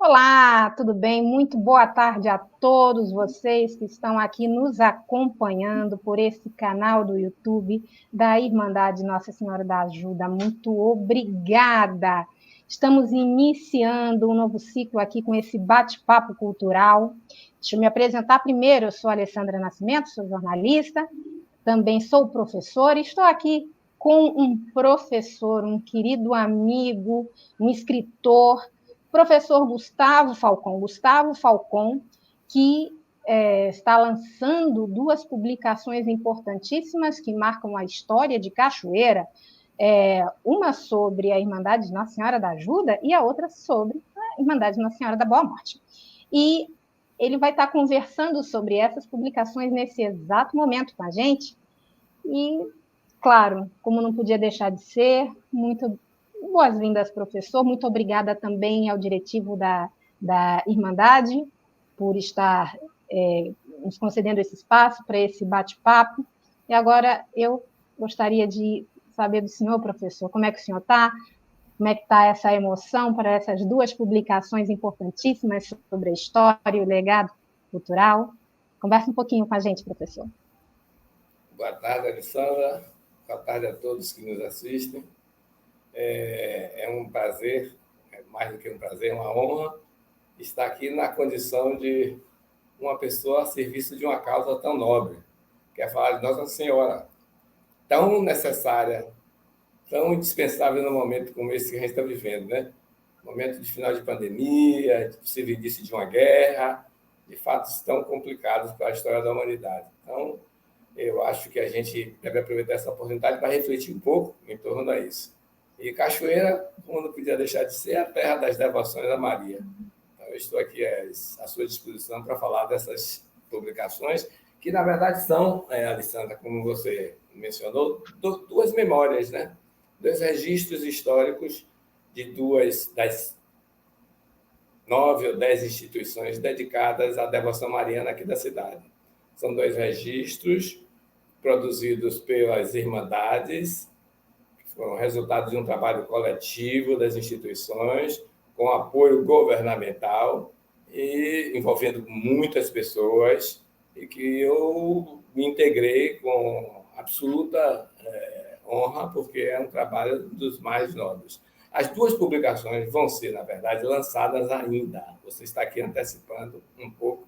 Olá, tudo bem? Muito boa tarde a todos vocês que estão aqui nos acompanhando por esse canal do YouTube da Irmandade Nossa Senhora da Ajuda. Muito obrigada! Estamos iniciando um novo ciclo aqui com esse bate-papo cultural. Deixa eu me apresentar primeiro. Eu sou Alessandra Nascimento, sou jornalista, também sou professora e estou aqui com um professor, um querido amigo, um escritor, professor Gustavo Falcon, que está lançando duas publicações importantíssimas que marcam a história de Cachoeira, uma sobre a Irmandade Nossa Senhora da Ajuda e a outra sobre a Irmandade Nossa Senhora da Boa Morte. E ele vai estar conversando sobre essas publicações nesse exato momento com a gente. E, claro, como não podia deixar de ser, muito boas-vindas, professor. Muito obrigada também ao diretivo da Irmandade por estar nos concedendo esse espaço para esse bate-papo. E agora eu gostaria de saber do senhor, professor, como é que o senhor está? Como é que está essa emoção para essas duas publicações importantíssimas sobre a história e o legado cultural? Conversa um pouquinho com a gente, professor. Boa tarde, Alessandra. Boa tarde a todos que nos assistem. É um prazer, mais do que um prazer, é uma honra estar aqui na condição de uma pessoa a serviço de uma causa tão nobre, que é falar de Nossa Senhora, tão necessária, tão indispensável no momento como esse que a gente está vivendo, né? Momento de final de pandemia, de possível início de uma guerra, de fatos tão complicados para a história da humanidade. Então, eu acho que a gente deve aproveitar essa oportunidade para refletir um pouco em torno a isso. E Cachoeira, como não podia deixar de ser, a terra das devoções a Maria. Então, eu estou aqui à sua disposição para falar dessas publicações, que, na verdade, são, Alessandra, como você mencionou, duas memórias, né? Dois registros históricos de duas das 9 ou 10 instituições dedicadas à devoção mariana aqui da cidade. São dois registros produzidos pelas Irmandades, que foram resultado de um trabalho coletivo das instituições, com apoio governamental e envolvendo muitas pessoas, e que eu me integrei com absoluta honra, porque é um trabalho dos mais nobres. As duas publicações vão ser, na verdade, lançadas ainda. Você está aqui antecipando um pouco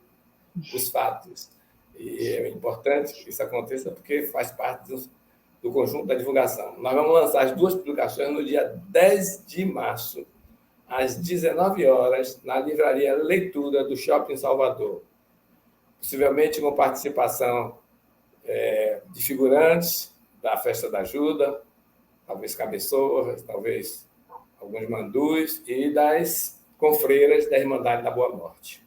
os fatos. E é importante que isso aconteça porque faz parte do conjunto da divulgação. Nós vamos lançar as duas publicações no dia 10 de março, às 19 horas, na livraria Leitura do Shopping Salvador. Possivelmente com participação de figurantes da Festa da Ajuda, talvez cabeçorras, talvez alguns mandus, e das confreiras da Irmandade da Boa Morte.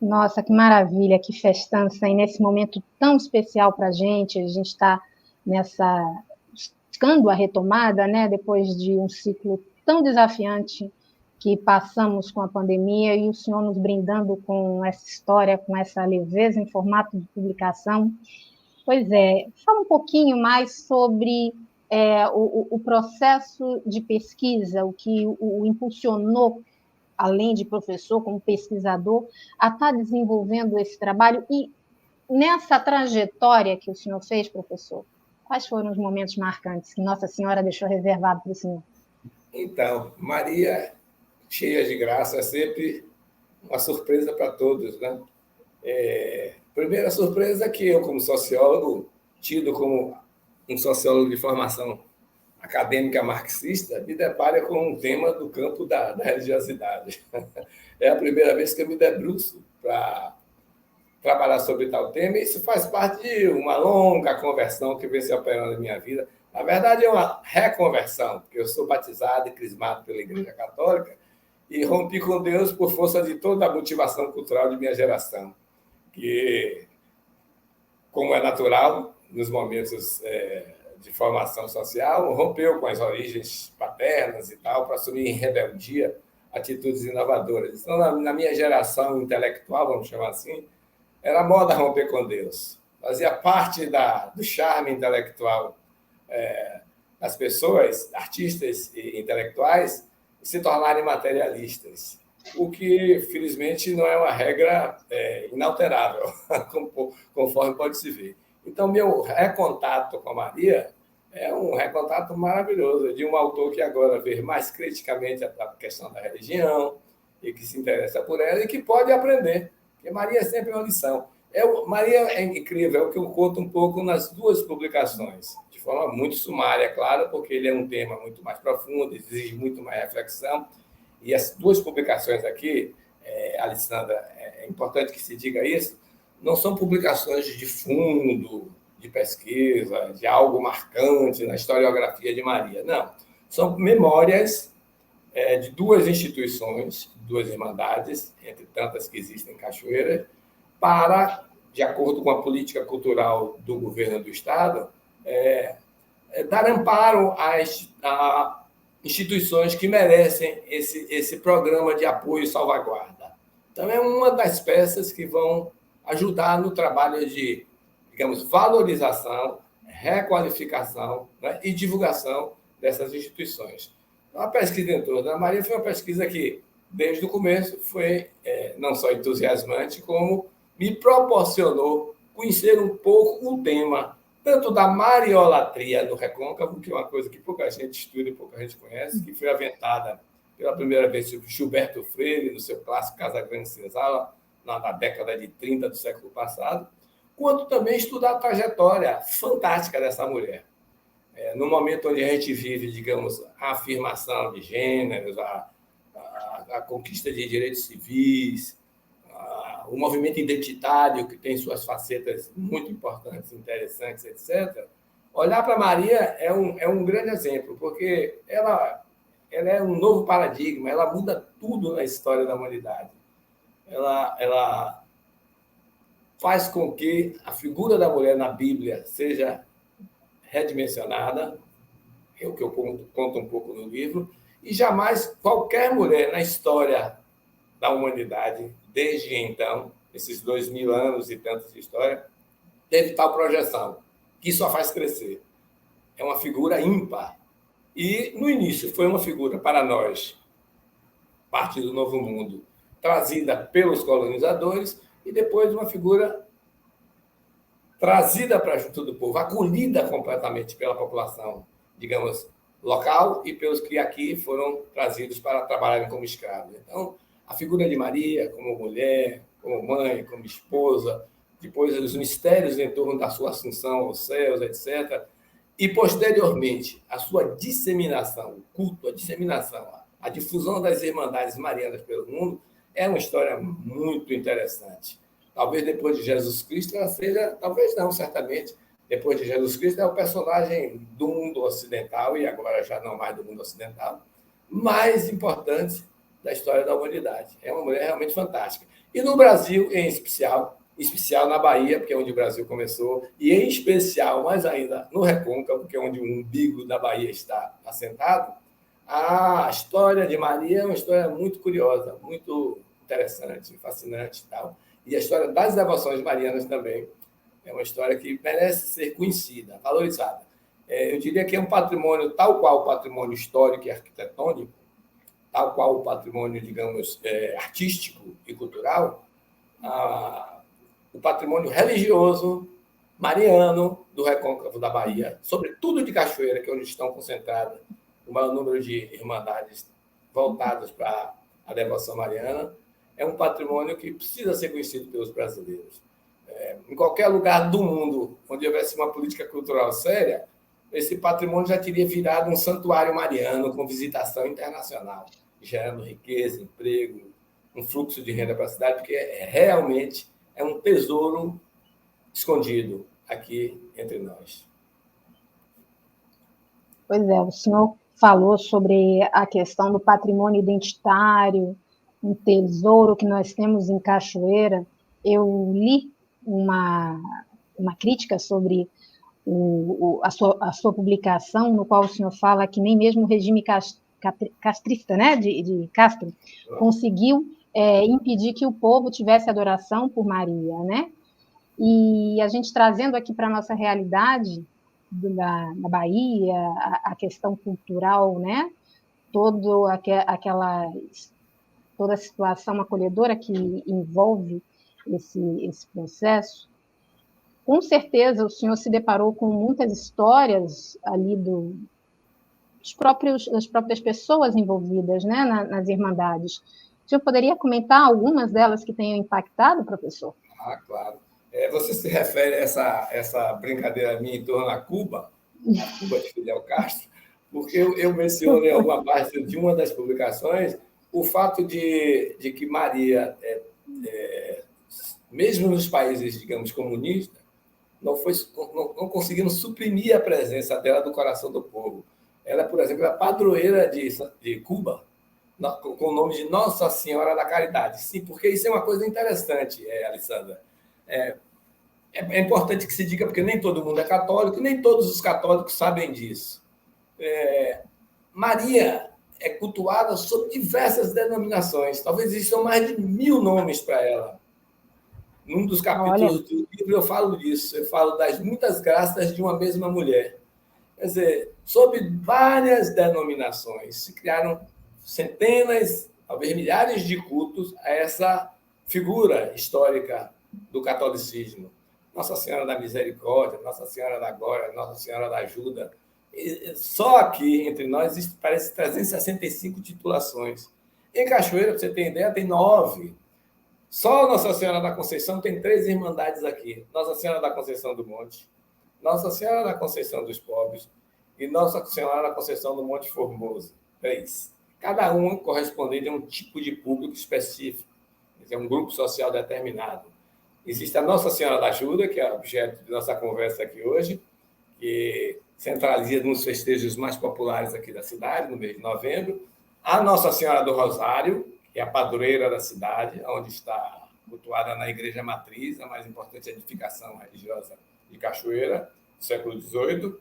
Nossa, que maravilha, que festança, e nesse momento tão especial para a gente está buscando a retomada, né, depois de um ciclo tão desafiante que passamos com a pandemia, e o senhor nos brindando com essa história, com essa leveza em formato de publicação. Pois é, fala um pouquinho mais sobre o processo de pesquisa, o que o impulsionou, além de professor, como pesquisador, a estar desenvolvendo esse trabalho. E nessa trajetória que o senhor fez, professor, quais foram os momentos marcantes que Nossa Senhora deixou reservado para o senhor? Então, Maria, cheia de graça, é sempre uma surpresa para todos, né? Primeira surpresa é que eu, como sociólogo, tido como um sociólogo de formação acadêmica marxista, me deparo com um tema do campo da religiosidade. É a primeira vez que eu me debruço para trabalhar sobre tal tema, e isso faz parte de uma longa conversão que vem se operando na minha vida. Na verdade, é uma reconversão, porque eu sou batizado e crismado pela Igreja Católica e rompi com Deus por força de toda a motivação cultural de minha geração, que, como é natural, nos momentos de formação social, rompeu com as origens paternas e tal, para assumir em rebeldia atitudes inovadoras. Então, na minha geração intelectual, vamos chamar assim, era moda romper com Deus. Fazia parte do charme intelectual das pessoas, artistas e intelectuais, e se tornarem materialistas, o que, felizmente, não é uma regra inalterável, conforme pode se ver. Então, meu recontato com a Maria é um recontato maravilhoso, de um autor que agora vê mais criticamente a questão da religião e que se interessa por ela e que pode aprender, porque Maria é sempre uma lição. Maria é incrível, é o que eu conto um pouco nas duas publicações, de forma muito sumária, claro, porque ele é um tema muito mais profundo, exige muito mais reflexão. E as duas publicações aqui, Alessandra, é importante que se diga isso, não são publicações de fundo, de pesquisa, de algo marcante na historiografia de Maria. Não. São memórias de duas instituições, duas irmandades, entre tantas que existem em Cachoeira, para, de acordo com a política cultural do governo do Estado, dar amparo a instituições que merecem esse programa de apoio e salvaguarda. Então, é uma das peças que vão ajudar no trabalho de, digamos, valorização, requalificação, né, e divulgação dessas instituições. Então, a pesquisa em torno da Maria foi uma pesquisa que, desde o começo, foi não só entusiasmante, como me proporcionou conhecer um pouco o tema, tanto da mariolatria do Recôncavo, que é uma coisa que pouca gente estuda e pouca gente conhece, que foi aventada pela primeira vez por Gilberto Freire, no seu clássico Casagrande Senzala, na década de 30 do século passado, quanto também estudar a trajetória fantástica dessa mulher. No momento onde a gente vive, digamos, a afirmação de gêneros, a conquista de direitos civis, o movimento identitário, que tem suas facetas muito importantes, interessantes, etc., olhar para Maria é um grande exemplo, porque ela é um novo paradigma, ela muda tudo na história da humanidade. Ela faz com que a figura da mulher na Bíblia seja redimensionada, é o que eu conto um pouco no livro, e jamais qualquer mulher na história da humanidade, desde então, esses 2000 anos e tantos de história, teve tal projeção, que só faz crescer. É uma figura ímpar. E, no início, foi uma figura para nós, parte do Novo Mundo, trazida pelos colonizadores, e depois uma figura trazida para junto do povo, acolhida completamente pela população, digamos, local e pelos que aqui foram trazidos para trabalharem como escravos. Então, a figura de Maria como mulher, como mãe, como esposa, depois os mistérios em torno da sua assunção aos céus, etc., e, posteriormente, a sua disseminação, o culto, a disseminação, a difusão das irmandades marianas pelo mundo, é uma história muito interessante. Talvez depois de Jesus Cristo ela seja, talvez não, certamente, depois de Jesus Cristo é o personagem do mundo ocidental, e agora já não mais do mundo ocidental, mais importante da história da humanidade. É uma mulher realmente fantástica. E no Brasil, em especial na Bahia, porque é onde o Brasil começou, e em especial, mais ainda, no Recôncavo, que é onde o umbigo da Bahia está assentado, a história de Maria é uma história muito curiosa, muito interessante, fascinante e tal. E a história das devoções marianas também é uma história que merece ser conhecida, valorizada. Eu diria que é um patrimônio, tal qual o patrimônio histórico e arquitetônico, tal qual o patrimônio, digamos, artístico e cultural, o patrimônio religioso mariano do Recôncavo da Bahia, sobretudo de Cachoeira, que é onde estão concentradas o maior número de irmandades voltadas para a devoção mariana, é um patrimônio que precisa ser conhecido pelos brasileiros. Em qualquer lugar do mundo onde houvesse uma política cultural séria, esse patrimônio já teria virado um santuário mariano com visitação internacional, gerando riqueza, emprego, um fluxo de renda para a cidade, porque realmente é um tesouro escondido aqui entre nós. Pois é, o senhor falou sobre a questão do patrimônio identitário, um tesouro que nós temos em Cachoeira. Eu li uma crítica sobre a sua publicação, no qual o senhor fala que nem mesmo o regime castrista, né, de Castro, conseguiu impedir que o povo tivesse adoração por Maria, né? E a gente trazendo aqui para a nossa realidade da Bahia, a questão cultural, né? toda a situação acolhedora que envolve esse processo. Com certeza o senhor se deparou com muitas histórias ali das próprias pessoas envolvidas, né, nas Irmandades. O senhor poderia comentar algumas delas que tenham impactado, professor? Ah, claro. Você se refere a essa brincadeira minha em torno a Cuba de Fidel Castro, porque eu menciono em alguma parte de uma das publicações o fato de que Maria, mesmo nos países, digamos, comunistas, não conseguiram suprimir a presença dela do coração do povo. Ela, por exemplo, é a padroeira de Cuba, com o nome de Nossa Senhora da Caridade. Sim, porque isso é uma coisa interessante, Alessandra. É importante que se diga, porque nem todo mundo é católico, nem todos os católicos sabem disso. Maria é cultuada sob diversas denominações. Talvez existam mais de 1000 nomes para ela. Num dos capítulos do livro eu falo disso. Eu falo das muitas graças de uma mesma mulher. Quer dizer, sob várias denominações, se criaram centenas, talvez milhares de cultos a essa figura histórica do catolicismo. Nossa Senhora da Misericórdia, Nossa Senhora da Glória, Nossa Senhora da Ajuda. Só aqui, entre nós, parece 365 titulações. Em Cachoeira, para você ter ideia, tem 9. Só Nossa Senhora da Conceição tem 3 irmandades aqui. Nossa Senhora da Conceição do Monte, Nossa Senhora da Conceição dos Pobres e Nossa Senhora da Conceição do Monte Formoso. 3. Cada um correspondente a um tipo de público específico, é um grupo social determinado. Existe a Nossa Senhora da Ajuda, que é objeto de nossa conversa aqui hoje, que centraliza nos festejos mais populares aqui da cidade, no mês de novembro. A Nossa Senhora do Rosário, que é a padroeira da cidade, onde está cultuada na Igreja Matriz, a mais importante edificação religiosa de Cachoeira, do século XVIII.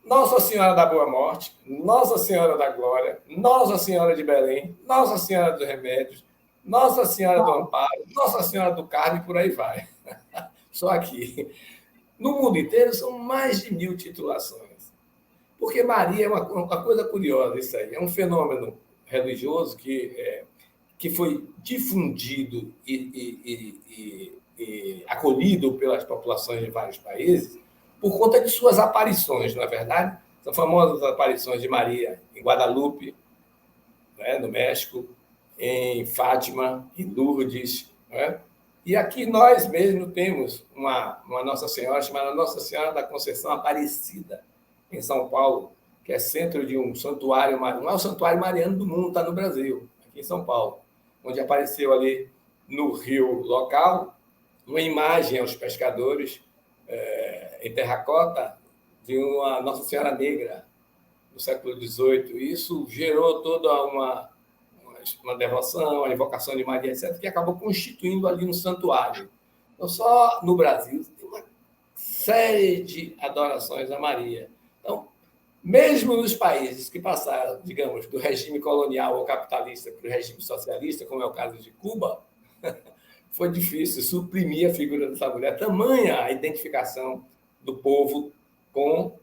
Nossa Senhora da Boa Morte, Nossa Senhora da Glória, Nossa Senhora de Belém, Nossa Senhora dos Remédios, Nossa Senhora do Amparo, Nossa Senhora do Carmo e por aí vai. Só aqui. No mundo inteiro são mais de 1000 titulações. Porque Maria é uma coisa curiosa, isso aí. É um fenômeno religioso que foi difundido e acolhido pelas populações de vários países por conta de suas aparições, não é verdade? São famosas aparições de Maria em Guadalupe, né, no México, em Fátima, em Lourdes. Né? E aqui nós mesmo temos uma Nossa Senhora chamada Nossa Senhora da Conceição Aparecida, em São Paulo, que é centro de um santuário, não é o santuário mariano do mundo, está no Brasil, aqui em São Paulo, onde apareceu ali no rio local uma imagem aos pescadores em terracota de uma Nossa Senhora Negra, no século XVIII. Isso gerou toda uma devoção, uma invocação de Maria, etc., que acabou constituindo ali um santuário. Então, só no Brasil tem uma série de adorações a Maria. Então, mesmo nos países que passaram, digamos, do regime colonial ou capitalista para o regime socialista, como é o caso de Cuba, foi difícil suprimir a figura dessa mulher, tamanha a identificação do povo com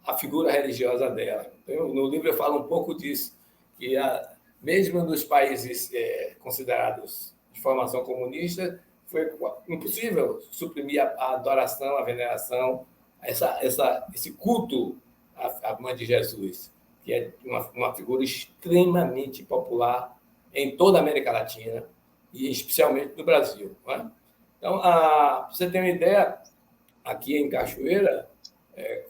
a figura religiosa dela. Então, no livro eu falo um pouco disso, que mesmo nos países considerados de formação comunista, foi impossível suprimir a adoração, a veneração, esse culto à Mãe de Jesus, que é uma figura extremamente popular em toda a América Latina e especialmente no Brasil. Não é? Então, para você ter uma ideia, aqui em Cachoeira,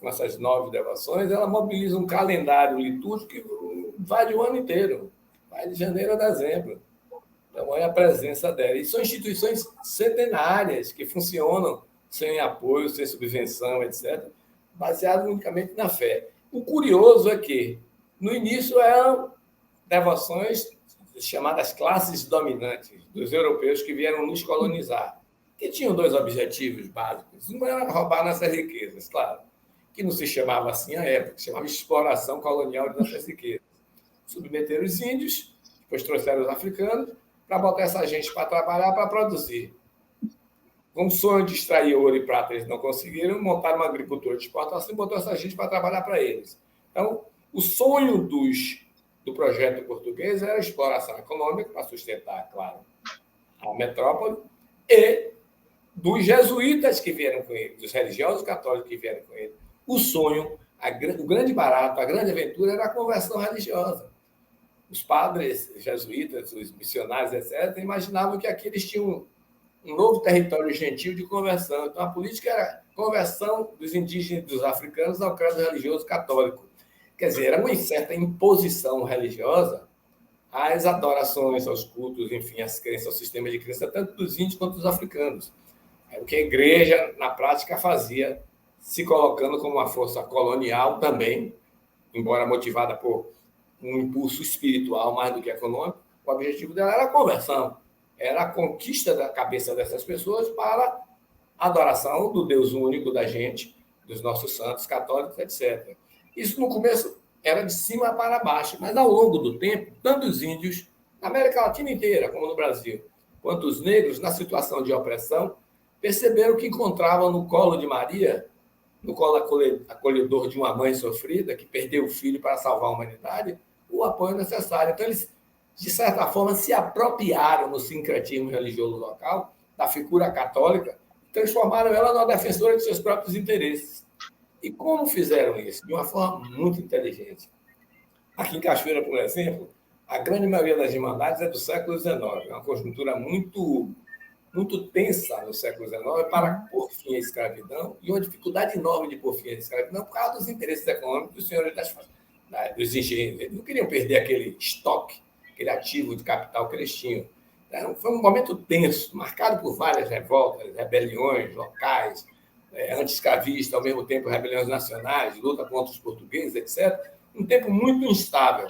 com essas 9 devoções, ela mobiliza um calendário litúrgico que vai o ano inteiro, vai de janeiro a dezembro. Então, é a presença dela. E são instituições centenárias que funcionam sem apoio, sem subvenção, etc., baseado unicamente na fé. O curioso é que, no início, eram devoções chamadas classes dominantes dos europeus que vieram nos colonizar, que tinham 2 objetivos básicos. Um era roubar nossas riquezas, claro, que não se chamava assim à época, se chamava exploração colonial de nossas riquezas. Submeteram os índios, depois trouxeram os africanos, para botar essa gente para trabalhar, para produzir. Com o sonho de extrair ouro e prata, eles não conseguiram, montaram uma agricultura de exportação e botou essa gente para trabalhar para eles. Então, o sonho dos do projeto português era a exploração econômica para sustentar, claro, a metrópole, e dos jesuítas que vieram com ele, dos religiosos católicos que vieram com ele. O sonho, o grande barato, a grande aventura era a conversão religiosa. Os padres jesuítas, os missionários, etc., imaginavam que aqui eles tinham um novo território gentil de conversão. Então, a política era conversão dos indígenas e dos africanos ao credo religioso católico. Quer dizer, era uma certa imposição religiosa às adorações, aos cultos, enfim, às crenças, ao sistema de crença, tanto dos índios quanto dos africanos. É o que a igreja, na prática, fazia, se colocando como uma força colonial também, embora motivada por um impulso espiritual mais do que econômico. O objetivo dela era a conversão, era a conquista da cabeça dessas pessoas para a adoração do Deus único da gente, dos nossos santos católicos, etc. Isso, no começo, era de cima para baixo, mas, ao longo do tempo, tanto os índios, na América Latina inteira, como no Brasil, quanto os negros, na situação de opressão, perceberam que encontravam no colo de Maria, no colo acolhedor de uma mãe sofrida, que perdeu o filho para salvar a humanidade, o apoio necessário. Então, eles, de certa forma, se apropriaram no sincretismo religioso local da figura católica, transformaram ela numa defensora de seus próprios interesses. E como fizeram isso? De uma forma muito inteligente. Aqui em Cachoeira, por exemplo, a grande maioria das irmandades é do século XIX, é uma conjuntura muito tensa no século XIX para pôr fim à escravidão e uma dificuldade enorme de pôr fim à escravidão por causa dos interesses econômicos dos senhores dos engenheiros. Eles não queriam perder aquele estoque, aquele ativo de capital que eles tinham. Então, foi um momento tenso, marcado por várias revoltas, rebeliões locais, anti-escravistas, ao mesmo tempo rebeliões nacionais, luta contra os portugueses, etc. Um tempo muito instável.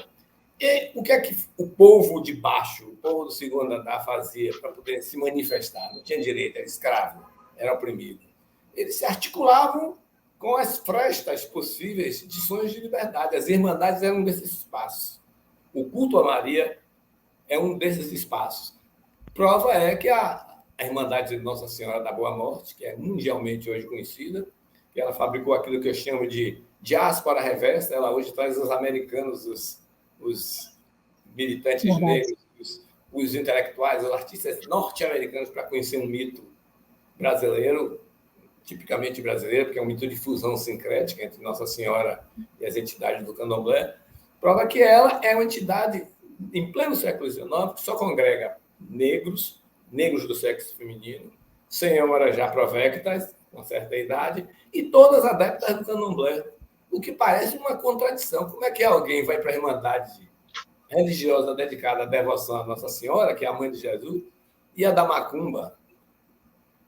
E o que é que o povo de baixo, o povo do segundo andar, fazia para poder se manifestar? Não tinha direito, era escravo, era oprimido. Eles se articulavam com as frestas possíveis de sonhos de liberdade. As irmandades eram um desses espaços. O culto a Maria é um desses espaços. Prova é que a Irmandade de Nossa Senhora da Boa Morte, que é mundialmente hoje conhecida, que ela fabricou aquilo que eu chamo de diáspora reversa, ela hoje traz os americanos, os militantes negros, os intelectuais, os artistas norte-americanos para conhecer um mito brasileiro, tipicamente brasileiro, porque é um mito de fusão sincrética entre Nossa Senhora e as entidades do candomblé. Prova que ela é uma entidade, em pleno século XIX, que só congrega negros do sexo feminino, senhoras já provectas, com certa idade, e todas adeptas do candomblé, o que parece uma contradição. Como é que alguém vai para a Irmandade religiosa dedicada à devoção à Nossa Senhora, que é a mãe de Jesus, e a da Macumba?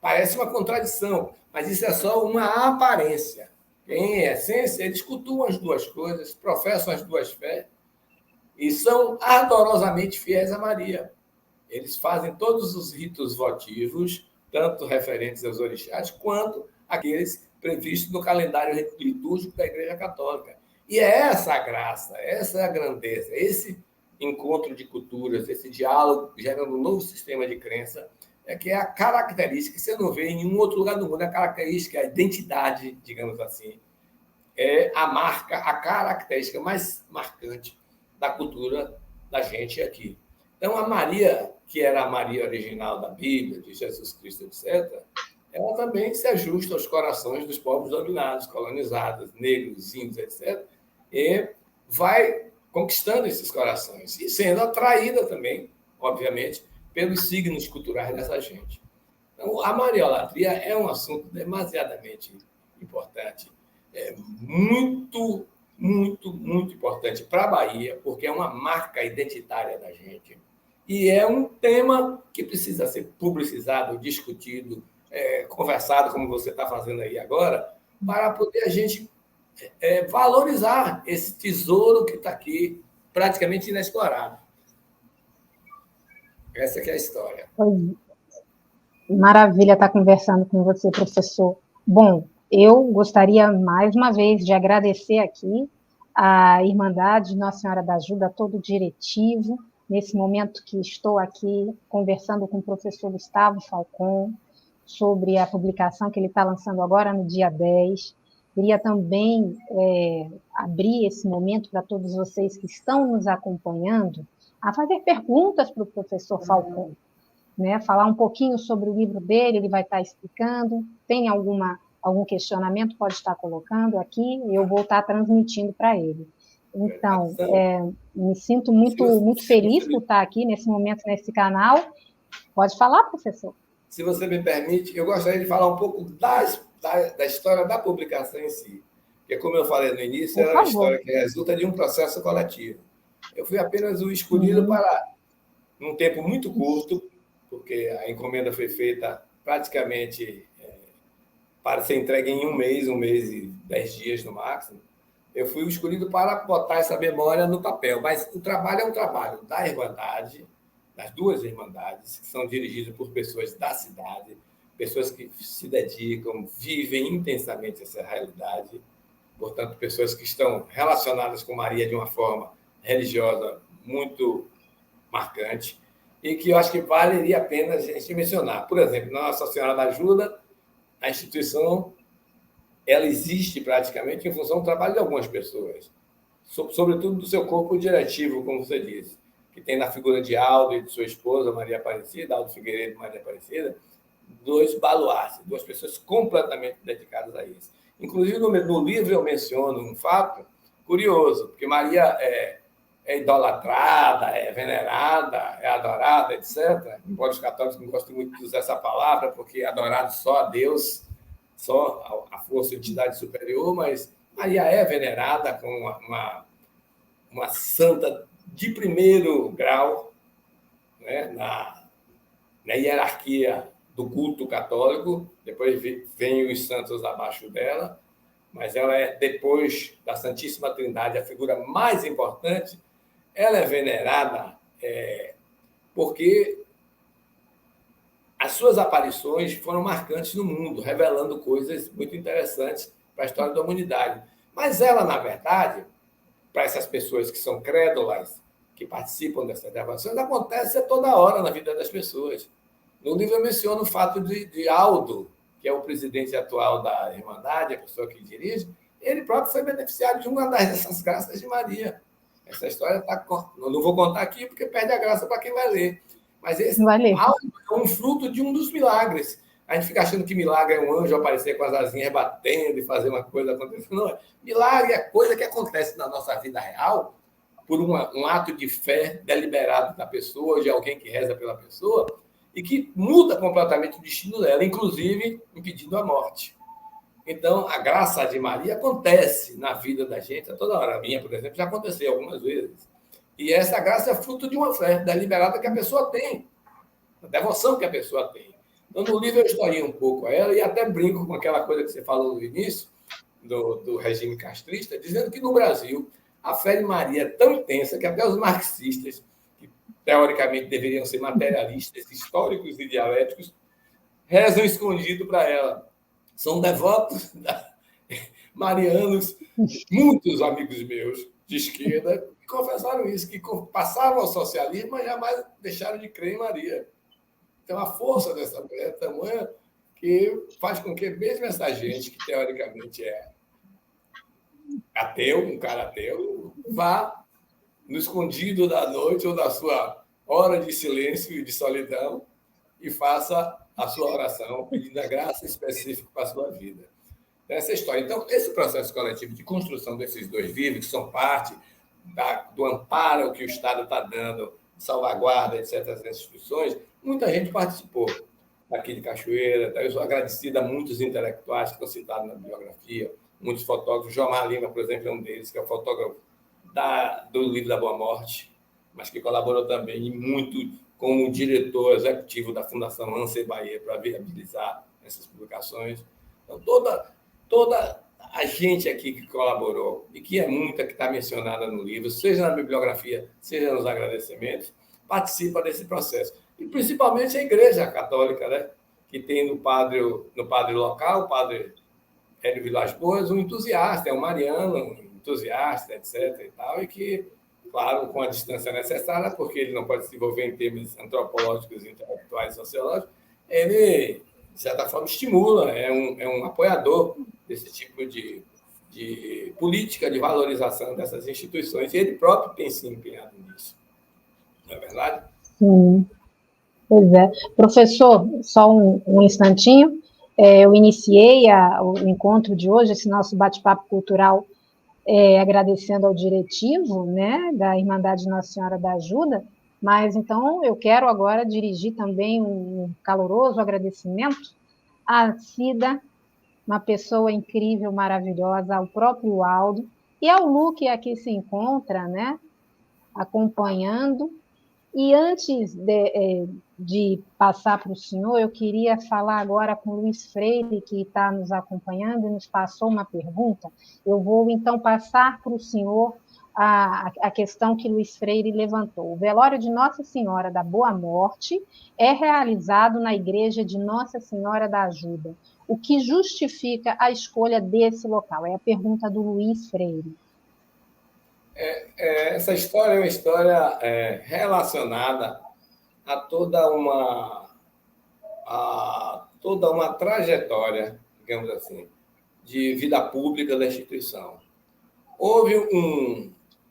Parece uma contradição, mas isso é só uma aparência. Em essência, eles cultuam as duas coisas, professam as duas fés e são ardorosamente fiéis a Maria. Eles fazem todos os ritos votivos, tanto referentes aos orixás, quanto aqueles previstos no calendário litúrgico da Igreja Católica. E é essa a graça, essa é a grandeza, esse encontro de culturas, esse diálogo gerando um novo sistema de crença, que é a característica que você não vê em nenhum outro lugar do mundo, a característica, a identidade, digamos assim, é a marca, a característica mais marcante da cultura da gente aqui. Então, a Maria, que era a Maria original da Bíblia, de Jesus Cristo, etc., ela também se ajusta aos corações dos povos dominados, colonizados, negros, índios, etc., e vai conquistando esses corações e sendo atraída também, obviamente, pelos signos culturais dessa gente. Então, a mariolatria é um assunto demasiadamente importante, muito, muito, muito importante para a Bahia, porque é uma marca identitária da gente. E é um tema que precisa ser publicizado, discutido, conversado, como você está fazendo aí agora, para poder a gente valorizar esse tesouro que está aqui, praticamente inexplorado. Essa que é a história. Maravilha estar conversando com você, professor. Bom, eu gostaria mais uma vez de agradecer aqui a Irmandade Nossa Senhora da Ajuda, todo o diretivo, nesse momento que estou aqui conversando com o professor Gustavo Falcon sobre a publicação que ele está lançando agora no dia 10. Queria também abrir esse momento para todos vocês que estão nos acompanhando a fazer perguntas para o professor Falcão, né? Falar um pouquinho sobre o livro dele, ele vai estar explicando. Tem algum questionamento, pode estar colocando aqui, eu vou estar transmitindo para ele. Então, me sinto muito feliz por estar aqui nesse momento, nesse canal. Pode falar, professor? Se você me permite, eu gostaria de falar um pouco da história da publicação em si. Porque, como eu falei no início, ela é uma história que resulta de um processo coletivo. Eu fui apenas o escolhido para, num tempo muito curto, porque a encomenda foi feita praticamente para ser entregue em um mês e 10 dias no máximo. Eu fui o escolhido para botar essa memória no papel. Mas o trabalho é um trabalho da Irmandade, das duas Irmandades, que são dirigidas por pessoas da cidade, pessoas que se dedicam, vivem intensamente essa realidade, portanto, pessoas que estão relacionadas com Maria de uma forma religiosa muito marcante e que eu acho que valeria a pena a gente mencionar. Por exemplo, Nossa Senhora da Ajuda, a instituição, ela existe praticamente em função do trabalho de algumas pessoas, sobretudo do seu corpo diretivo, como você disse, que tem na figura de Aldo e de sua esposa, Maria Aparecida, Aldo Figueiredo e Maria Aparecida, dois baluartes, duas pessoas completamente dedicadas a isso. Inclusive, no livro eu menciono um fato curioso, porque Maria é idolatrada, é venerada, é adorada, etc. Embora os católicos não gostem muito de usar essa palavra, porque é adorado só a Deus, só a força e entidade superior, mas Maria é venerada como uma santa de primeiro grau, né, na hierarquia do culto católico. Depois vem os santos abaixo dela, mas ela é, depois da Santíssima Trindade, a figura mais importante. Ela é venerada porque as suas aparições foram marcantes no mundo, revelando coisas muito interessantes para a história da humanidade. Mas ela, na verdade, para essas pessoas que são crédulas, que participam dessas gravações, acontece toda hora na vida das pessoas. No livro eu menciono o fato de Aldo, que é o presidente atual da Irmandade, a pessoa que dirige, ele próprio foi beneficiário de uma dessas graças de Maria. Essa história está... Não vou contar aqui, porque perde a graça para quem vai ler. Mas esse Aldo é um fruto de um dos milagres. A gente fica achando que milagre é um anjo aparecer com as asinhas batendo e fazer uma coisa acontecer. Não, milagre é coisa que acontece na nossa vida real por um ato de fé deliberado da pessoa, de alguém que reza pela pessoa, e que muda completamente o destino dela, inclusive impedindo a morte. Então, a graça de Maria acontece na vida da gente a toda hora. A minha, por exemplo, já aconteceu algumas vezes. E essa graça é fruto de uma fé deliberada que a pessoa tem, a devoção que a pessoa tem. Então, no livro eu historio um pouco ela e até brinco com aquela coisa que você falou no início, do regime castrista, dizendo que no Brasil a fé de Maria é tão intensa que até os marxistas, que teoricamente deveriam ser materialistas, históricos e dialéticos, rezam escondido para ela. São devotos marianos, muitos amigos meus de esquerda, que confessaram isso, que passaram ao socialismo, mas jamais deixaram de crer em Maria. Então, a força dessa mulher é tamanha que faz com que mesmo essa gente, que teoricamente é ateu, um cara ateu, vá no escondido da noite ou da sua hora de silêncio e de solidão e faça a sua oração pedindo a graça específica para a sua vida. Essa história. Então, esse processo coletivo de construção desses dois livros, que são parte do amparo que o Estado está dando, salvaguarda, etc., as instituições, muita gente participou aqui de Cachoeira. Eu sou agradecido a muitos intelectuais que estão citados na biografia, muitos fotógrafos. Jomar Lima, por exemplo, é um deles, que é o fotógrafo do livro da Boa Morte, mas que colaborou também muito como diretor executivo da Fundação Ansel Bahia para viabilizar essas publicações. Então, toda a gente aqui que colaborou, e que é muita, que está mencionada no livro, seja na bibliografia, seja nos agradecimentos, participa desse processo. E principalmente a Igreja Católica, né? Que tem no padre local, o padre Hélio Vilas Boas, um entusiasta, é um mariano, um entusiasta, etc. e tal, e que, claro, com a distância necessária, porque ele não pode se envolver em termos antropológicos, intelectuais, sociológicos, ele de certa forma, estimula, é um apoiador desse tipo de política de valorização dessas instituições, e ele próprio tem se empenhado nisso. Não é verdade? Sim, pois é. Professor, só um instantinho. Eu iniciei o encontro de hoje, esse nosso bate-papo cultural, agradecendo ao diretivo, né, da Irmandade Nossa Senhora da Ajuda, mas então eu quero agora dirigir também um caloroso agradecimento à Cida, uma pessoa incrível, maravilhosa, ao próprio Aldo e ao Lu, que aqui se encontra, né, acompanhando. E antes de passar para o senhor, eu queria falar agora com o Luiz Freire, que está nos acompanhando e nos passou uma pergunta. Eu vou, então, passar para o senhor a questão que Luiz Freire levantou. O velório de Nossa Senhora da Boa Morte é realizado na Igreja de Nossa Senhora da Ajuda. O que justifica a escolha desse local? É a pergunta do Luiz Freire. Essa história é uma história relacionada a toda uma trajetória, digamos assim, de vida pública da instituição.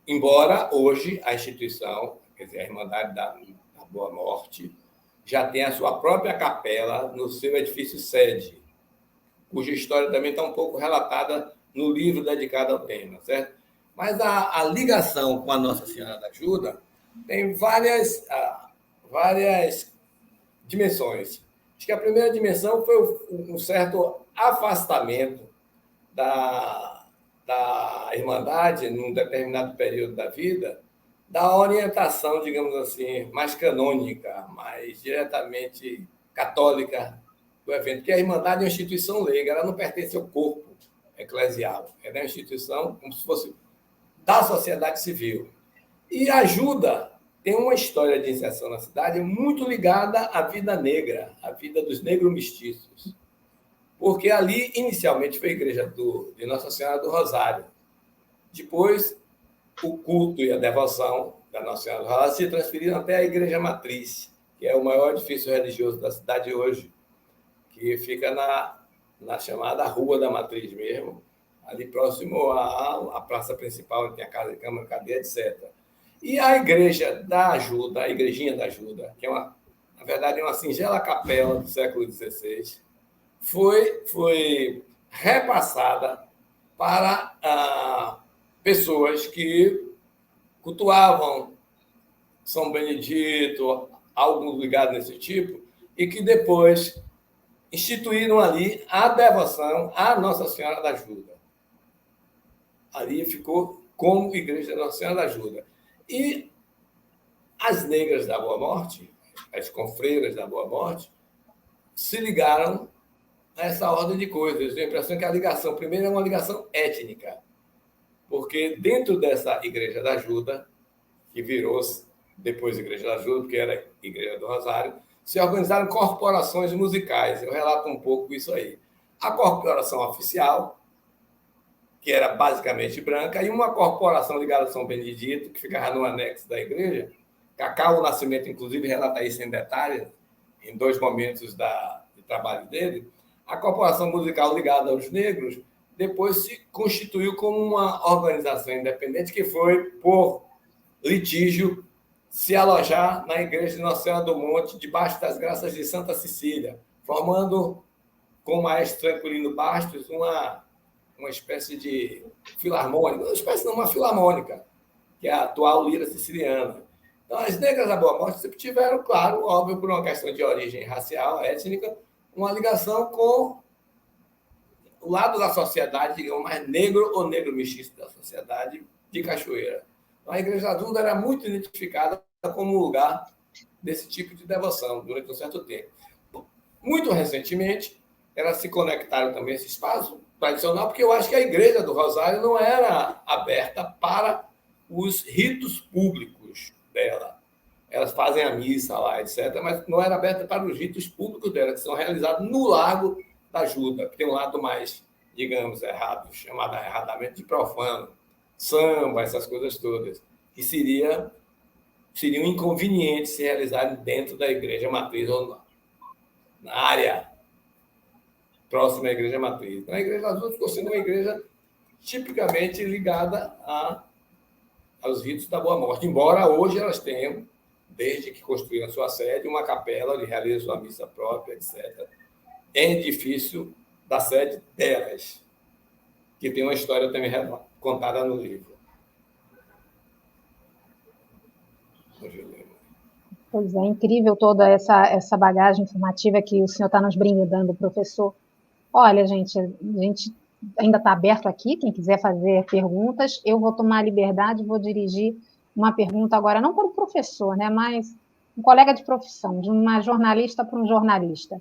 Embora hoje a instituição, quer dizer, a Irmandade da Boa Morte, já tem a sua própria capela no seu edifício sede, cuja história também está um pouco relatada no livro dedicado ao tema, certo? Mas a ligação com a Nossa Senhora da Ajuda tem várias dimensões. Acho que a primeira dimensão foi um certo afastamento da Irmandade, num determinado período da vida, da orientação, digamos assim, mais canônica, mais diretamente católica do evento, porque a Irmandade é uma instituição leiga, ela não pertence ao corpo eclesial, ela é uma instituição como se fosse da sociedade civil. E a Ajuda tem uma história de inserção na cidade muito ligada à vida negra, à vida dos negros mestiços. Porque ali, inicialmente, foi a igreja de Nossa Senhora do Rosário. Depois, o culto e a devoção da Nossa Senhora do Rosário se transferiram até a Igreja Matriz, que é o maior edifício religioso da cidade hoje, que fica na chamada Rua da Matriz mesmo, ali próximo à praça principal, onde tem a casa de câmara, cadeia, etc. E a Igreja da Ajuda, a Igrejinha da Ajuda, que na verdade, é uma singela capela do século XVI, foi repassada para pessoas que cultuavam São Benedito, algo ligado nesse tipo, e que depois instituíram ali a devoção à Nossa Senhora da Ajuda. Ali ficou como Igreja da Nossa Senhora da Ajuda. E as negras da Boa Morte, as confreiras da Boa Morte, se ligaram a essa ordem de coisas. Eu tenho a impressão que a ligação, primeiro, é uma ligação étnica, porque dentro dessa Igreja da Ajuda, que virou depois Igreja da Ajuda, porque era Igreja do Rosário, se organizaram corporações musicais. Eu relato um pouco isso aí. A corporação oficial, que era basicamente branca, e uma corporação ligada a São Benedito, que ficava no anexo da igreja. Cacau Nascimento, inclusive, relata isso em detalhes, em 2 momentos do trabalho dele. A corporação musical ligada aos negros depois se constituiu como uma organização independente que foi, por litígio, se alojar na igreja de Nossa Senhora do Monte, debaixo das graças de Santa Cecília, formando, com o maestro Tranquilino Bastos, uma espécie de filarmônica, uma filarmônica, que é a atual lira siciliana. Então, as negras da Boa Morte sempre tiveram, claro, óbvio, por uma questão de origem racial, étnica, uma ligação com o lado da sociedade, digamos, mais negro ou negro mestiço da sociedade de Cachoeira. Então, a Igreja da Ajuda era muito identificada como lugar desse tipo de devoção durante um certo tempo. Muito recentemente, elas se conectaram também a esse espaço tradicional, porque eu acho que a Igreja do Rosário não era aberta para os ritos públicos dela. Elas fazem a missa lá, etc., mas não era aberta para os ritos públicos dela, que são realizados no Largo da Ajuda, que tem um lado mais, digamos, errado, chamado erradamente de profano, samba, essas coisas todas, que seriam inconvenientes se realizarem dentro da igreja matriz ou na área próxima à igreja matriz. Então, a Igreja das Dores ficou sendo uma igreja tipicamente ligada aos ritos da Boa Morte, embora hoje elas tenham, desde que construíram sua sede, uma capela onde realizam sua missa própria, etc., em edifício da sede delas, que tem uma história também contada no livro. Pois é, incrível toda essa bagagem informativa que o senhor está nos brindando, professor. Olha, gente, a gente ainda está aberto aqui, quem quiser fazer perguntas, eu vou tomar a liberdade, vou dirigir uma pergunta agora, não para o professor, né, mas um colega de profissão, de uma jornalista para um jornalista.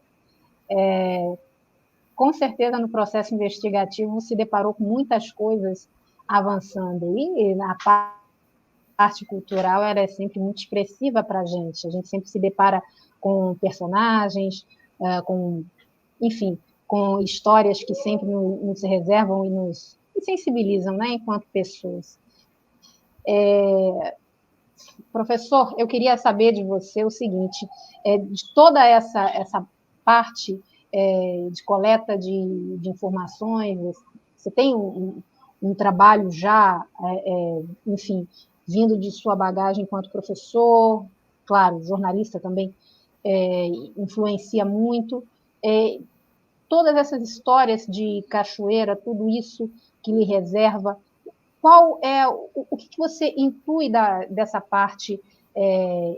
Com certeza, no processo investigativo, se deparou com muitas coisas avançando, e na parte cultural ela é sempre muito expressiva para a gente sempre se depara com personagens, enfim, com histórias que sempre nos reservam e nos sensibilizam, né, enquanto pessoas. Professor, eu queria saber de você o seguinte, de toda essa parte de coleta de informações, você tem um trabalho já, enfim, vindo de sua bagagem enquanto professor, claro, jornalista também influencia muito, todas essas histórias de Cachoeira, tudo isso que lhe reserva, qual é o que você intui dessa parte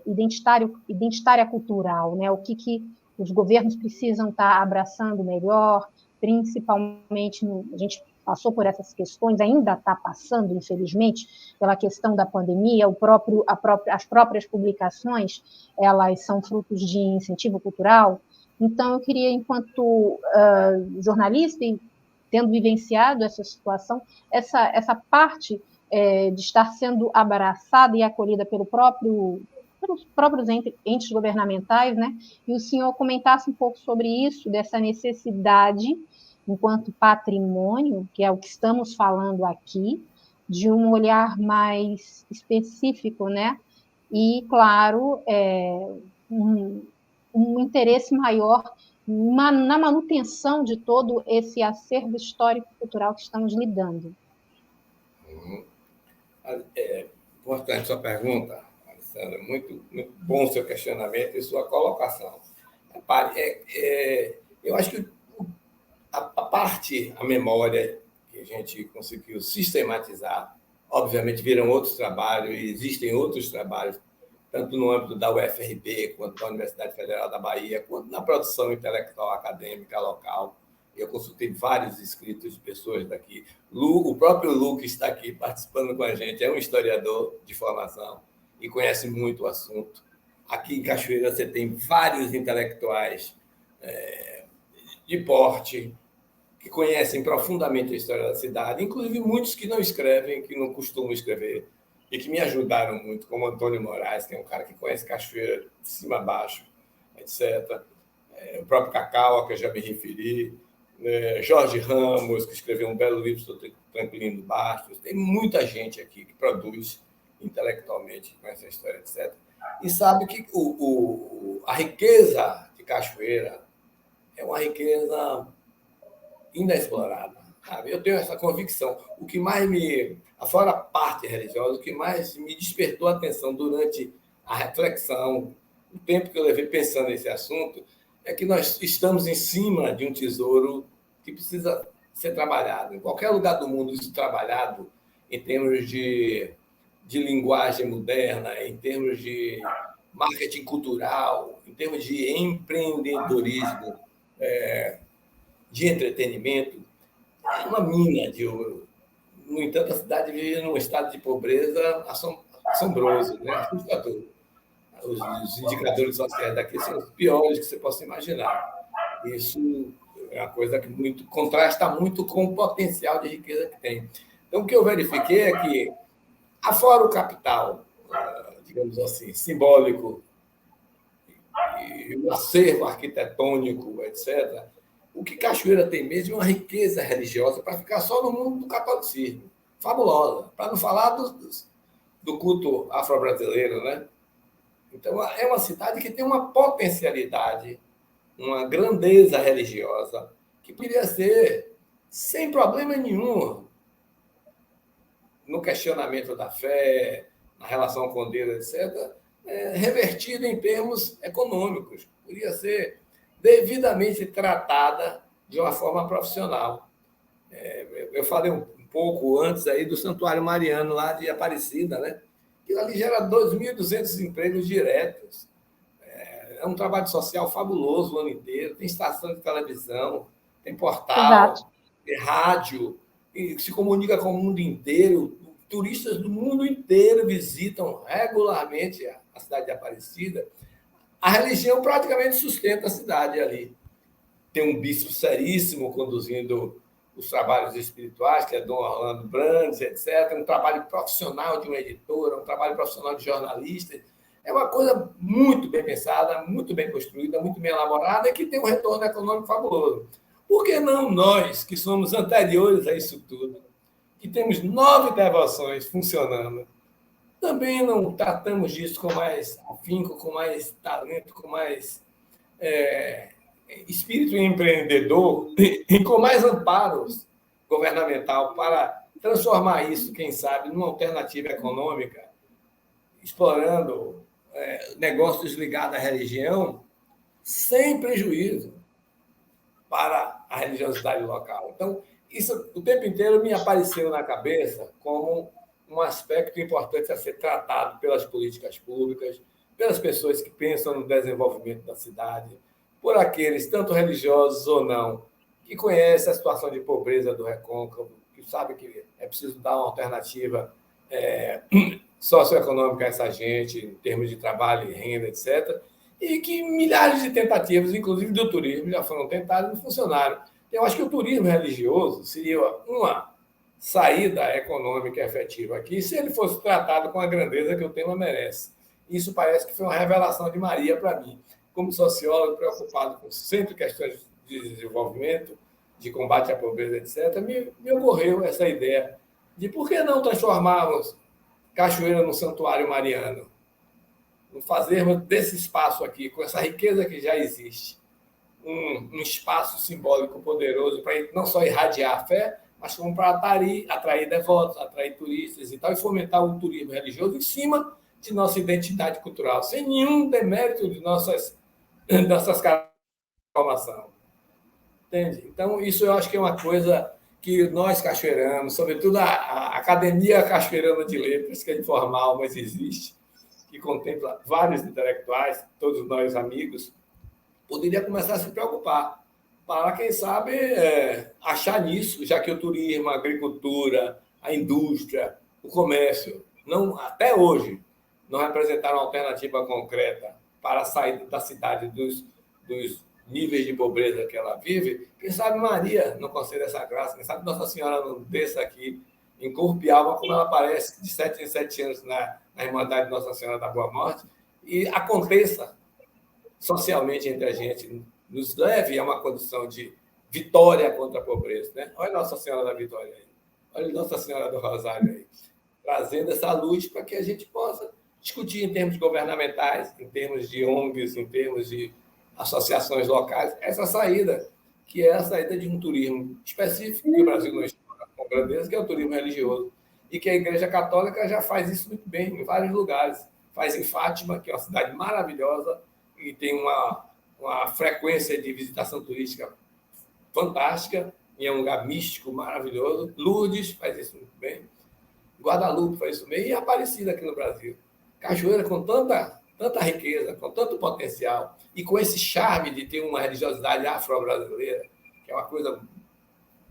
identitária cultural, né? O que os governos precisam estar abraçando melhor, principalmente a gente passou por essas questões, ainda está passando, infelizmente, pela questão da pandemia, as próprias publicações, elas são frutos de incentivo cultural. Então, eu queria, enquanto jornalista e tendo vivenciado essa situação, essa parte de estar sendo abraçada e acolhida pelos próprios entes governamentais, né? E o senhor comentasse um pouco sobre isso, dessa necessidade, enquanto patrimônio, que é o que estamos falando aqui, de um olhar mais específico, né? E, claro, um interesse maior na manutenção de todo esse acervo histórico-cultural que estamos lidando. É importante sua pergunta, Alessandra. Muito, muito bom o seu questionamento e sua colocação. Eu acho que a memória que a gente conseguiu sistematizar, obviamente viram outros trabalhos, e existem outros trabalhos, tanto no âmbito da UFRB, quanto da Universidade Federal da Bahia, quanto na produção intelectual acadêmica local. Eu consultei vários escritos de pessoas daqui. O próprio Lu, que está aqui participando com a gente, é um historiador de formação e conhece muito o assunto. Aqui em Cachoeira você tem vários intelectuais de porte que conhecem profundamente a história da cidade, inclusive muitos que não escrevem, que não costumam escrever, e que me ajudaram muito, como Antônio Moraes, que é um cara que conhece Cachoeira de cima a baixo, etc. O próprio Cacau, que eu já me referi, Jorge Ramos, que escreveu um belo livro sobre Tranquilino Bastos. Tem muita gente aqui que produz intelectualmente, conhece a história, etc. E sabe que a riqueza de Cachoeira é uma riqueza inexplorada. Sabe? Eu tenho essa convicção. O que mais fora a parte religiosa, o que mais me despertou a atenção durante a reflexão, o tempo que eu levei pensando nesse assunto, é que nós estamos em cima de um tesouro que precisa ser trabalhado. Em qualquer lugar do mundo, isso trabalhado em termos de linguagem moderna, em termos de marketing cultural, em termos de empreendedorismo, de entretenimento, é uma mina de ouro. No entanto, a cidade vive num estado de pobreza assombroso, né? Assustador. Os indicadores sociais daqui são os piores que você possa imaginar. Isso é uma coisa que contrasta muito com o potencial de riqueza que tem. Então, o que eu verifiquei é que, afora o capital, digamos assim, simbólico, e o acervo arquitetônico, etc., o que Cachoeira tem mesmo é uma riqueza religiosa para ficar só no mundo do catolicismo. Fabulosa. Para não falar do culto afro-brasileiro, né? Então, é uma cidade que tem uma potencialidade, uma grandeza religiosa que poderia ser, sem problema nenhum, no questionamento da fé, na relação com Deus, etc., revertida em termos econômicos. Poderia ser devidamente tratada de uma forma profissional. Eu falei um pouco antes aí do Santuário Mariano, lá de Aparecida, né? Que ali gera 2.200 empregos diretos. É um trabalho social fabuloso o ano inteiro. Tem estação de televisão, tem Exato. portal, tem rádio, e se comunica com o mundo inteiro. Turistas do mundo inteiro visitam regularmente a cidade de Aparecida. A religião praticamente sustenta a cidade ali. Tem um bispo seríssimo conduzindo os trabalhos espirituais, que é Dom Orlando Brandes, etc. Um trabalho profissional de uma editora, um trabalho profissional de jornalista. É uma coisa muito bem pensada, muito bem construída, muito bem elaborada e que tem um retorno econômico fabuloso. Por que não nós, que somos anteriores a isso tudo, que temos 9 devoções funcionando, também não tratamos disso com mais afinco, com mais talento, com mais espírito empreendedor e com mais amparos governamental para transformar isso, quem sabe, numa alternativa econômica, explorando negócios ligados à religião, sem prejuízo para a religiosidade local. Então, isso o tempo inteiro me apareceu na cabeça como um aspecto importante a ser tratado pelas políticas públicas, pelas pessoas que pensam no desenvolvimento da cidade, por aqueles, tanto religiosos ou não, que conhecem a situação de pobreza do Recôncavo, que sabem que é preciso dar uma alternativa socioeconômica a essa gente, em termos de trabalho e renda, etc., e que milhares de tentativas, inclusive do turismo, já foram tentadas e não funcionaram. Eu acho que o turismo religioso seria uma saída econômica efetiva aqui, se ele fosse tratado com a grandeza que o tema merece. Isso parece que foi uma revelação de Maria para mim, como sociólogo preocupado com sempre questões de desenvolvimento, de combate à pobreza, etc., me ocorreu essa ideia de por que não transformarmos Cachoeira no Santuário Mariano? Fazermos desse espaço aqui, com essa riqueza que já existe, um espaço simbólico poderoso para não só irradiar a fé, mas como para atrair devotos, atrair turistas e tal, e fomentar o turismo religioso em cima de nossa identidade cultural, sem nenhum demérito de nossas formação. Entende? Então, isso eu acho que é uma coisa que nós cachoeiranos, sobretudo a Academia Cachoeirana de Letras, que é informal, mas existe, que contempla vários intelectuais, todos nós amigos, poderia começar a se preocupar para, quem sabe, achar nisso, já que o turismo, a agricultura, a indústria, o comércio, não, até hoje, não representaram alternativa concreta para a saída da cidade dos níveis de pobreza que ela vive. Quem sabe Maria não conceda essa graça, quem sabe Nossa Senhora não desça aqui em corpo e alma, como ela aparece de 7 em 7 anos na Irmandade de Nossa Senhora da Boa Morte, e aconteça socialmente entre a gente, nos leve a uma condição de vitória contra a pobreza. Né? Olha Nossa Senhora da Vitória aí, olha Nossa Senhora do Rosário aí, trazendo essa luz para que a gente possa discutir em termos governamentais, em termos de ONGs, em termos de associações locais, essa saída, que é a saída de um turismo específico que o Brasil não está com grandeza, que é o turismo religioso, e que a Igreja Católica já faz isso muito bem em vários lugares. Faz em Fátima, que é uma cidade maravilhosa, e tem uma frequência de visitação turística fantástica, e é um lugar místico maravilhoso. Lourdes faz isso muito bem, Guadalupe faz isso bem, e Aparecida aqui no Brasil. Cachoeira com tanta riqueza, com tanto potencial, e com esse charme de ter uma religiosidade afro-brasileira, que é uma coisa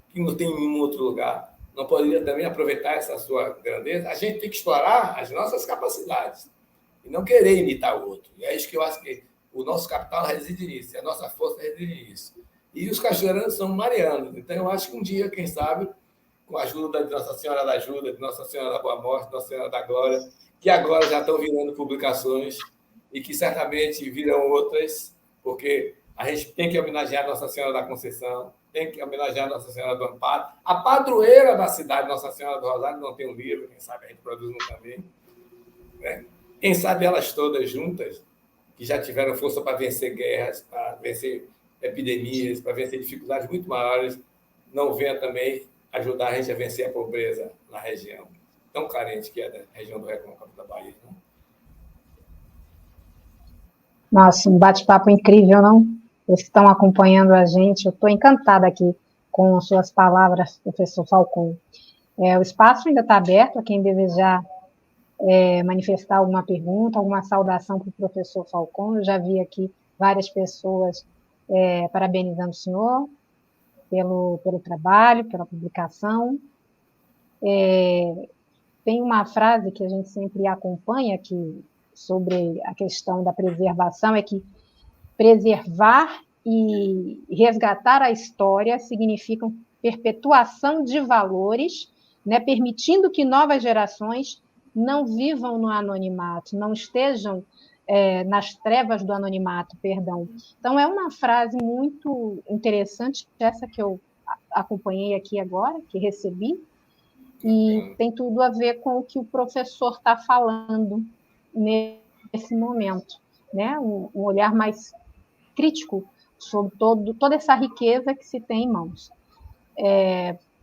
que não tem em nenhum outro lugar, não poderia também aproveitar essa sua grandeza? A gente tem que explorar as nossas capacidades e não querer imitar o outro. E é isso que eu acho que o nosso capital reside nisso, a nossa força reside nisso. E os cachoeiranos são marianos, então eu acho que um dia, quem sabe, com a ajuda de Nossa Senhora da Ajuda, de Nossa Senhora da Boa Morte, de Nossa Senhora da Glória, que agora já estão virando publicações e que certamente virão outras, porque a gente tem que homenagear Nossa Senhora da Conceição, tem que homenagear Nossa Senhora do Amparo. A padroeira da cidade, Nossa Senhora do Rosário, não tem um livro, quem sabe a gente produz um também. Né? Quem sabe elas todas juntas, que já tiveram força para vencer guerras, para vencer epidemias, para vencer dificuldades muito maiores, não venha também ajudar a gente a vencer a pobreza na região tão carente que é da região do Recôncavo da Bahia. Né? Nossa, um bate-papo incrível, não? Vocês que estão acompanhando a gente, eu estou encantada aqui com suas palavras, professor Falcon. O espaço ainda está aberto a quem desejar manifestar alguma pergunta, alguma saudação para o professor Falcon. Eu já vi aqui várias pessoas parabenizando o senhor pelo trabalho, pela publicação. Tem uma frase que a gente sempre acompanha aqui sobre a questão da preservação, é que preservar e resgatar a história significam perpetuação de valores, né, permitindo que novas gerações não vivam no anonimato, não estejam nas trevas do anonimato, perdão. Então, é uma frase muito interessante, essa que eu acompanhei aqui agora, que recebi, e tem tudo a ver com o que o professor está falando nesse momento, né? Um olhar mais crítico sobre toda essa riqueza que se tem em mãos.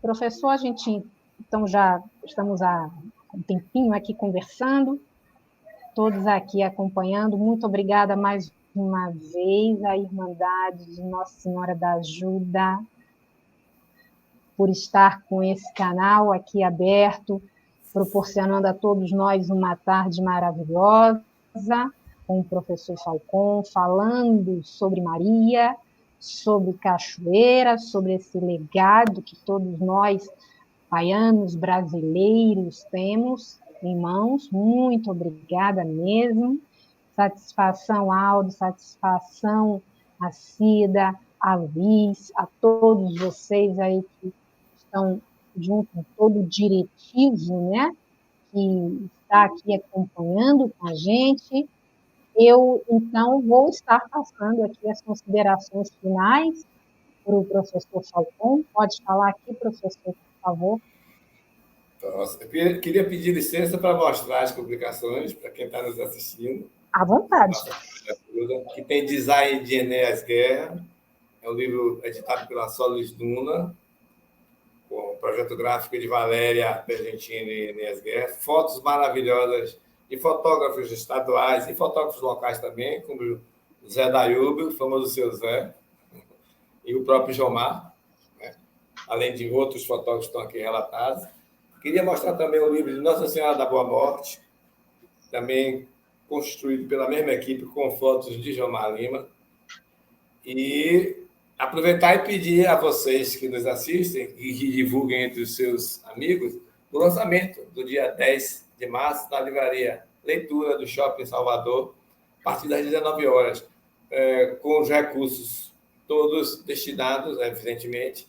Professor, a gente então já estamos há um tempinho aqui conversando, todos aqui acompanhando. Muito obrigada mais uma vez à Irmandade de Nossa Senhora da Ajuda por estar com esse canal aqui aberto, proporcionando a todos nós uma tarde maravilhosa, com o professor Falcon, falando sobre Maria, sobre cachoeira, sobre esse legado que todos nós, baianos, brasileiros, temos em mãos. Muito obrigada mesmo. Satisfação, Aldo, satisfação a Cida, a Liz, a todos vocês aí que estão junto com todo o diretivo, né, que está aqui acompanhando com a gente. Eu, então, vou estar passando aqui as considerações finais para o professor Falcon. Pode falar aqui, professor, por favor. Nossa, eu queria pedir licença para mostrar as publicações para quem está nos assistindo. À vontade. Que tem design de Enéas Guerra, é um livro editado pela Solis Duna, com o projeto gráfico de Valéria Pergentini e Enéas Guerra, fotos maravilhosas de fotógrafos estaduais e fotógrafos locais também, como o Zé Dayub, o famoso Seu Zé, e o próprio Jomar, né? Além de outros fotógrafos que estão aqui relatados. Queria mostrar também o livro de Nossa Senhora da Boa Morte, também construído pela mesma equipe, com fotos de Jomar Lima. E aproveitar e pedir a vocês que nos assistem e que divulguem entre os seus amigos o lançamento do dia 10 de março na livraria Leitura do Shopping Salvador, a partir das 19 horas, com os recursos todos destinados, evidentemente,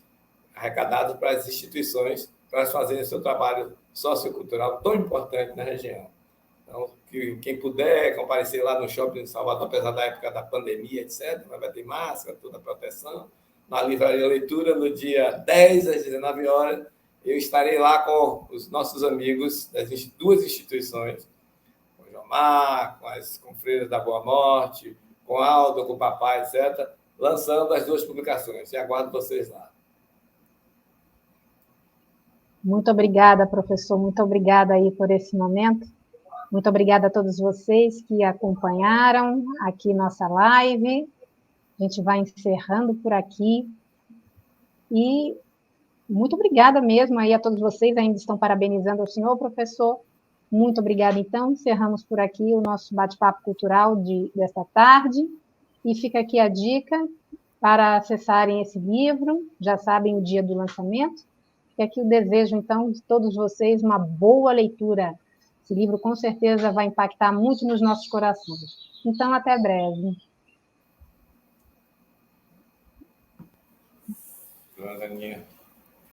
arrecadados para as instituições, para elas fazerem o seu trabalho sociocultural tão importante na região. Então, quem puder comparecer lá no shopping de Salvador, apesar da época da pandemia, etc., vai ter máscara, toda a proteção. Na livraria Leitura, no dia 10 às 19 horas, eu estarei lá com os nossos amigos das duas instituições, com o Jomar, com as Confreiras da Boa Morte, com o Aldo, com o papai, etc., lançando as duas publicações. E aguardo vocês lá. Muito obrigada, professor. Muito obrigada aí por esse momento. Muito obrigada a todos vocês que acompanharam aqui nossa live. A gente vai encerrando por aqui. E muito obrigada mesmo aí a todos vocês, ainda estão parabenizando o senhor, professor. Muito obrigada, então. Encerramos por aqui o nosso bate-papo cultural desta tarde. E fica aqui a dica para acessarem esse livro. Já sabem o dia do lançamento. Fica aqui o desejo, então, de todos vocês uma boa leitura. Esse livro, com certeza, vai impactar muito nos nossos corações. Então, até breve. Aninha.